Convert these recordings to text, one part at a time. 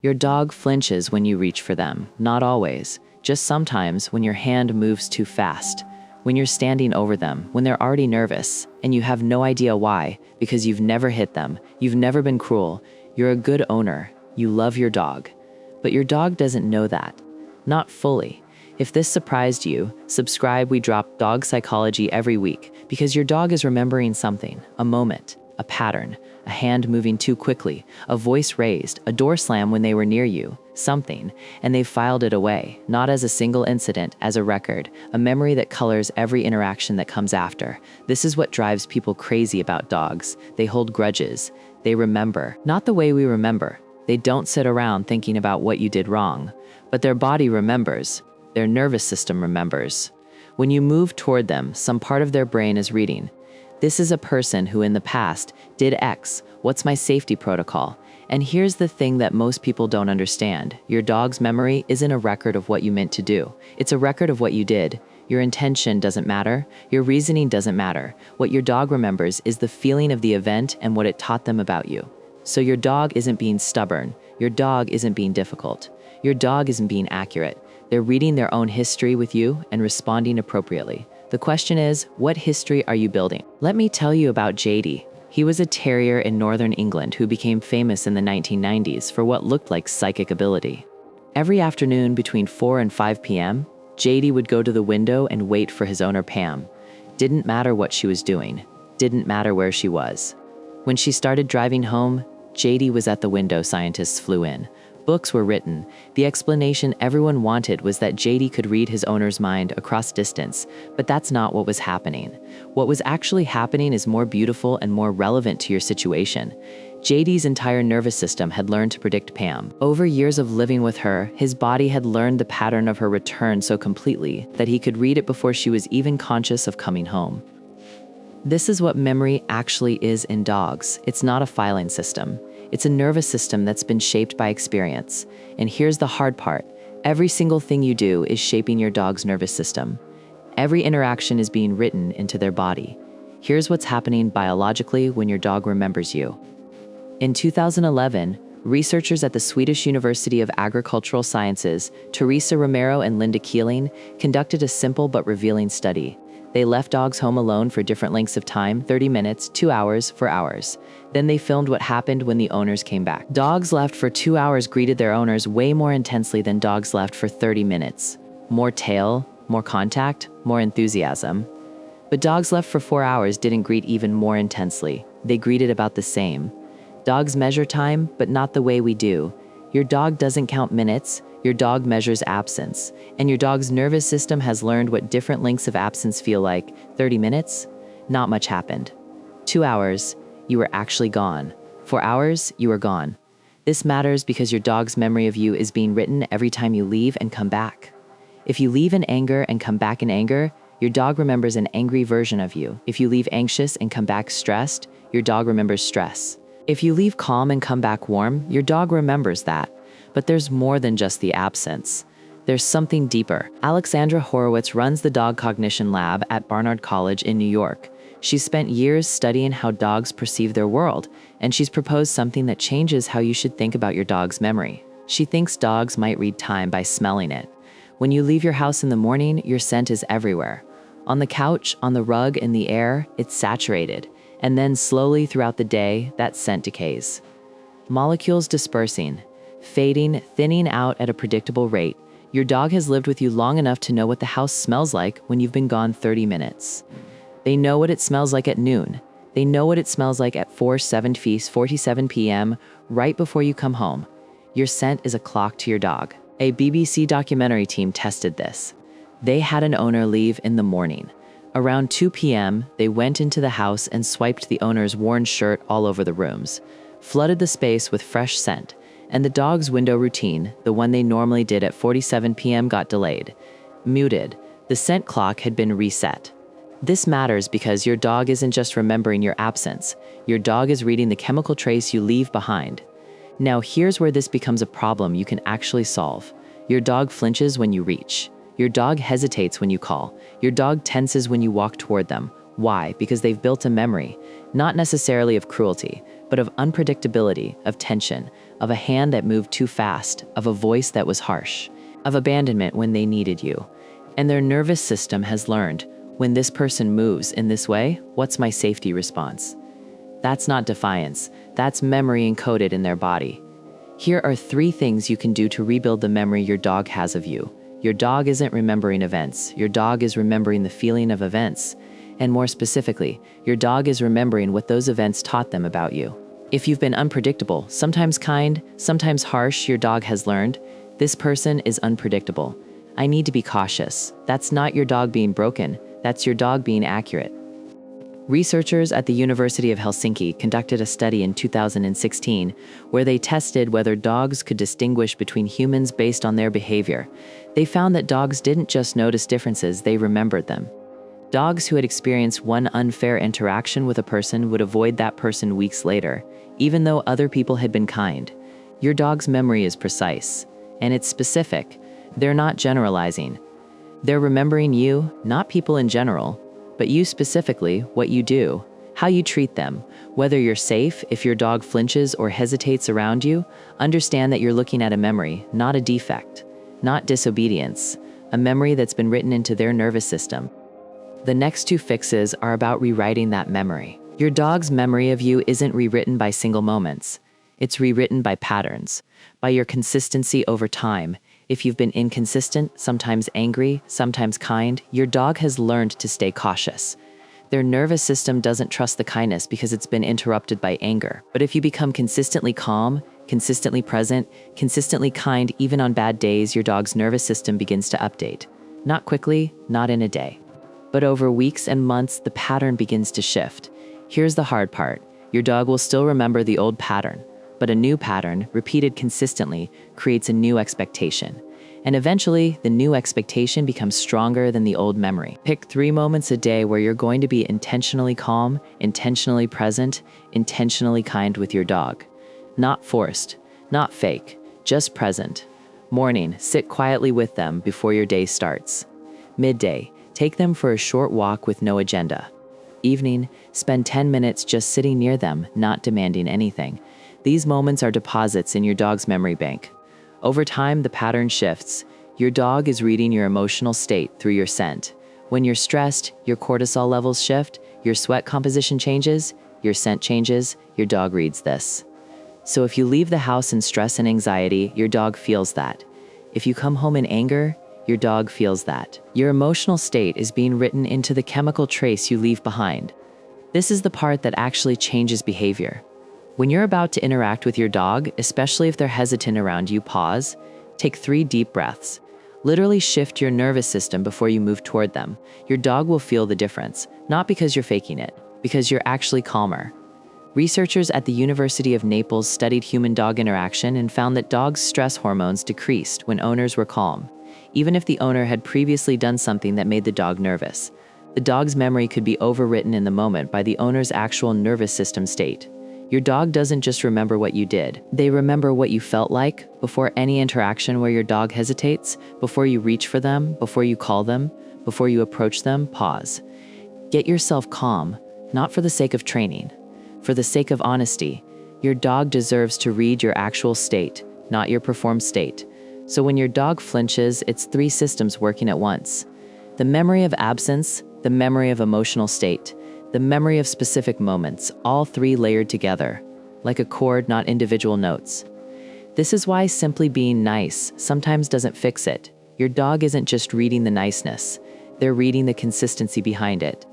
Your dog flinches when you reach for them, not always, just sometimes when your hand moves too fast, when you're standing over them, when they're already nervous, and you have no idea why, because you've never hit them, you've never been cruel, you're a good owner, you love your dog. But your dog doesn't know that. Not fully. If this surprised you, subscribe. We drop dog psychology every week because your dog is remembering something, a moment, a pattern, a hand moving too quickly, a voice raised, a door slam when they were near you, something, and they've filed it away, not as a single incident, as a record, a memory that colors every interaction that comes after. This is what drives people crazy about dogs. They hold grudges. They remember, not the way we remember. They don't sit around thinking about what you did wrong, but their body remembers. Their nervous system remembers. When you move toward them, some part of their brain is reading. This is a person who in the past did X. What's my safety protocol? And here's the thing that most people don't understand. Your dog's memory isn't a record of what you meant to do. It's a record of what you did. Your intention doesn't matter. Your reasoning doesn't matter. What your dog remembers is the feeling of the event and what it taught them about you. So your dog isn't being stubborn. Your dog isn't being difficult. Your dog isn't being accurate. They're reading their own history with you and responding appropriately. The question is, what history are you building? Let me tell you about JD. He was a terrier in northern England who became famous in the 1990s for what looked like psychic ability. Every afternoon between 4 and 5 p.m., JD would go to the window and wait for his owner Pam. Didn't matter what she was doing. Didn't matter where she was. When she started driving home, JD was at the window. Scientists flew in. Books were written. The explanation everyone wanted was that JD could read his owner's mind across distance, but that's not what was happening. What was actually happening is more beautiful and more relevant to your situation. JD's entire nervous system had learned to predict Pam. Over years of living with her, his body had learned the pattern of her return so completely that he could read it before she was even conscious of coming home. This is what memory actually is in dogs. It's not a filing system. It's a nervous system that's been shaped by experience. And here's the hard part. Every single thing you do is shaping your dog's nervous system. Every interaction is being written into their body. Here's what's happening biologically when your dog remembers you. In 2011, researchers at the Swedish University of Agricultural Sciences, Teresa Romero and Linda Keeling, conducted a simple but revealing study. They left dogs home alone for different lengths of time, 30 minutes, 2 hours, 4 hours. Then they filmed what happened when the owners came back. Dogs left for 2 hours greeted their owners way more intensely than dogs left for 30 minutes. More tail, more contact, more enthusiasm. But dogs left for 4 hours didn't greet even more intensely. They greeted about the same. Dogs measure time, but not the way we do. Your dog doesn't count minutes. Your dog measures absence, and your dog's nervous system has learned what different lengths of absence feel like. 30 minutes? Not much happened. 2 hours, you were actually gone. 4 hours, you were gone. This matters because your dog's memory of you is being written every time you leave and come back. If you leave in anger and come back in anger, your dog remembers an angry version of you. If you leave anxious and come back stressed, your dog remembers stress. If you leave calm and come back warm, your dog remembers that. But there's more than just the absence. There's something deeper. Alexandra Horowitz runs the Dog Cognition Lab at Barnard College in New York. She's spent years studying how dogs perceive their world, and she's proposed something that changes how you should think about your dog's memory. She thinks dogs might read time by smelling it. When you leave your house in the morning, your scent is everywhere. On the couch, on the rug, in the air, it's saturated. And then slowly throughout the day, that scent decays. Molecules dispersing, fading, thinning out at a predictable rate. Your dog has lived with you long enough to know what the house smells like when you've been gone 30 minutes. They know what it smells like at noon. They know what it smells like at 47 p.m. right before you come home. Your scent is a clock to your dog. A BBC documentary team tested this. They had an owner leave in the morning. Around 2 p.m., they went into the house and swiped the owner's worn shirt all over the rooms, flooded the space with fresh scent. And the dog's window routine, the one they normally did at 47 p.m., got delayed. Muted. The scent clock had been reset. This matters because your dog isn't just remembering your absence. Your dog is reading the chemical trace you leave behind. Now here's where this becomes a problem you can actually solve. Your dog flinches when you reach. Your dog hesitates when you call. Your dog tenses when you walk toward them. Why? Because they've built a memory, not necessarily of cruelty, but of unpredictability, of tension. of a hand that moved too fast, of a voice that was harsh, of abandonment when they needed you. And their nervous system has learned, when this person moves in this way, what's my safety response? That's not defiance, that's memory encoded in their body. Here are 3 things you can do to rebuild the memory your dog has of you. Your dog isn't remembering events, your dog is remembering the feeling of events. And more specifically, your dog is remembering what those events taught them about you. If you've been unpredictable, sometimes kind, sometimes harsh, your dog has learned, this person is unpredictable. I need to be cautious. That's not your dog being broken, that's your dog being accurate. Researchers at the University of Helsinki conducted a study in 2016 where they tested whether dogs could distinguish between humans based on their behavior. They found that dogs didn't just notice differences, they remembered them. Dogs who had experienced one unfair interaction with a person would avoid that person weeks later, even though other people had been kind. Your dog's memory is precise, and it's specific. They're not generalizing. They're remembering you, not people in general, but you specifically, what you do, how you treat them, whether you're safe. If your dog flinches or hesitates around you, understand that you're looking at a memory, not a defect, not disobedience, a memory that's been written into their nervous system. The next 2 fixes are about rewriting that memory. Your dog's memory of you isn't rewritten by single moments. It's rewritten by patterns, by your consistency over time. If you've been inconsistent, sometimes angry, sometimes kind, your dog has learned to stay cautious. Their nervous system doesn't trust the kindness because it's been interrupted by anger. But if you become consistently calm, consistently present, consistently kind, even on bad days, your dog's nervous system begins to update. Not quickly, not in a day. But over weeks and months, the pattern begins to shift. Here's the hard part. Your dog will still remember the old pattern, but a new pattern, repeated consistently, creates a new expectation. And eventually, the new expectation becomes stronger than the old memory. Pick 3 moments a day where you're going to be intentionally calm, intentionally present, intentionally kind with your dog. Not forced, not fake, just present. Morning, sit quietly with them before your day starts. Midday, take them for a short walk with no agenda. Evening, spend 10 minutes just sitting near them, not demanding anything. These moments are deposits in your dog's memory bank. Over time, the pattern shifts. Your dog is reading your emotional state through your scent. When you're stressed, your cortisol levels shift, your sweat composition changes, your scent changes, your dog reads this. So if you leave the house in stress and anxiety, your dog feels that. If you come home in anger, your dog feels that. Your emotional state is being written into the chemical trace you leave behind. This is the part that actually changes behavior. When you're about to interact with your dog, especially if they're hesitant around you, pause, take 3 deep breaths. Literally shift your nervous system before you move toward them. Your dog will feel the difference, not because you're faking it, because you're actually calmer. Researchers at the University of Naples studied human-dog interaction and found that dogs' stress hormones decreased when owners were calm, even if the owner had previously done something that made the dog nervous. The dog's memory could be overwritten in the moment by the owner's actual nervous system state. Your dog doesn't just remember what you did. They remember what you felt like before any interaction where your dog hesitates, before you reach for them, before you call them, before you approach them. Pause. Get yourself calm, not for the sake of training, for the sake of honesty. Your dog deserves to read your actual state, not your performed state. So when your dog flinches, it's 3 systems working at once. The memory of absence, the memory of emotional state, the memory of specific moments, all 3 layered together, like a chord, not individual notes. This is why simply being nice sometimes doesn't fix it. Your dog isn't just reading the niceness, they're reading the consistency behind it.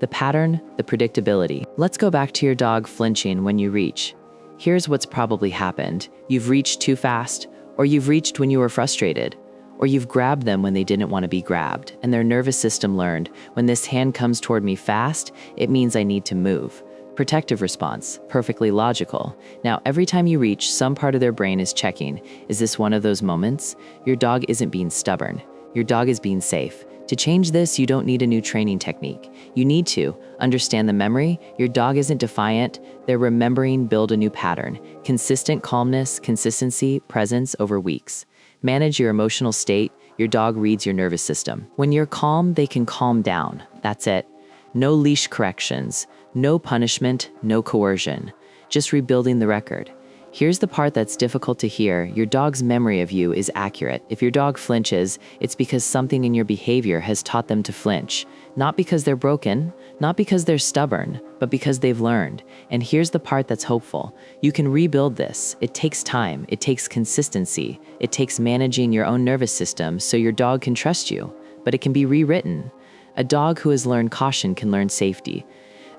The pattern, the predictability. Let's go back to your dog flinching when you reach. Here's what's probably happened. You've reached too fast, or you've reached when you were frustrated, or you've grabbed them when they didn't want to be grabbed, and their nervous system learned, when this hand comes toward me fast, it means I need to move. Protective response, perfectly logical. Now, every time you reach, some part of their brain is checking, is this one of those moments? Your dog isn't being stubborn. Your dog is being safe. To change this, you don't need a new training technique. You need to understand the memory. Your dog isn't defiant. They're remembering, build a new pattern. Consistent calmness, consistency, presence over weeks. Manage your emotional state. Your dog reads your nervous system. When you're calm, they can calm down. That's it. No leash corrections, no punishment, no coercion. Just rebuilding the record. Here's the part that's difficult to hear. Your dog's memory of you is accurate. If your dog flinches, it's because something in your behavior has taught them to flinch. Not because they're broken, not because they're stubborn, but because they've learned. And here's the part that's hopeful. You can rebuild this. It takes time. It takes consistency. It takes managing your own nervous system so your dog can trust you. But it can be rewritten. A dog who has learned caution can learn safety.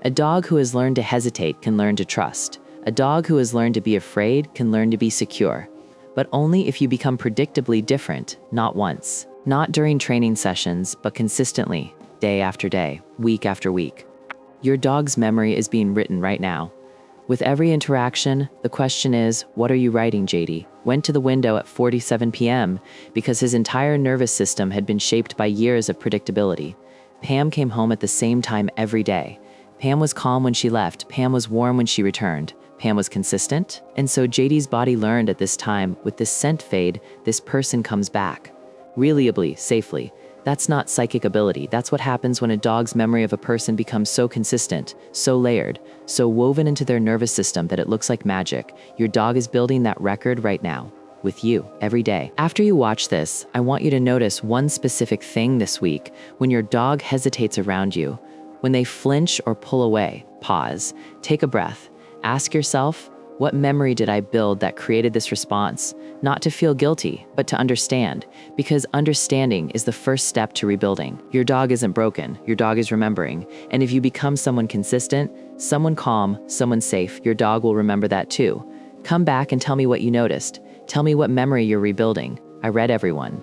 A dog who has learned to hesitate can learn to trust. A dog who has learned to be afraid can learn to be secure. But only if you become predictably different, not once. Not during training sessions, but consistently, day after day, week after week. Your dog's memory is being written right now. With every interaction, the question is, what are you writing, JD? Went to the window at 4:47 p.m. because his entire nervous system had been shaped by years of predictability. Pam came home at the same time every day. Pam was calm when she left. Pam was warm when she returned. Pam was consistent. And so JD's body learned at this time, with this scent fade, this person comes back. Reliably, safely. That's not psychic ability. That's what happens when a dog's memory of a person becomes so consistent, so layered, so woven into their nervous system that it looks like magic. Your dog is building that record right now, with you, every day. After you watch this, I want you to notice one specific thing this week. When your dog hesitates around you, when they flinch or pull away, pause, take a breath. Ask yourself, what memory did I build that created this response? Not to feel guilty, but to understand, because understanding is the first step to rebuilding. Your dog isn't broken, your dog is remembering. And if you become someone consistent, someone calm, someone safe, your dog will remember that too. Come back and tell me what you noticed. Tell me what memory you're rebuilding. I read everyone.